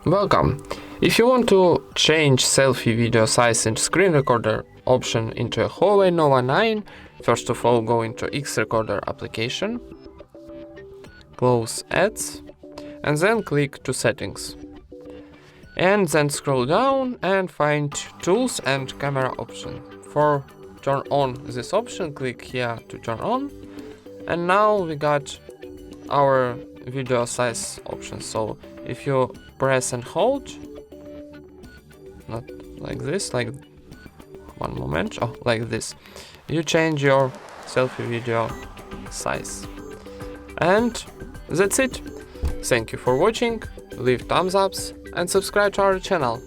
Welcome! If you want to change selfie video size and screen recorder option into a HUAWEI Nova 9, first of all go into X-Recorder application, close Ads, and then click to Settings. And then scroll down and find Tools and Camera option. For turn on this option, click here to turn on. And now we got our video size option. So if you press and hold, not like this, like one moment, oh, like this, you change your selfie video size. And that's it. Thank you for watching, leave thumbs ups and subscribe to our channel.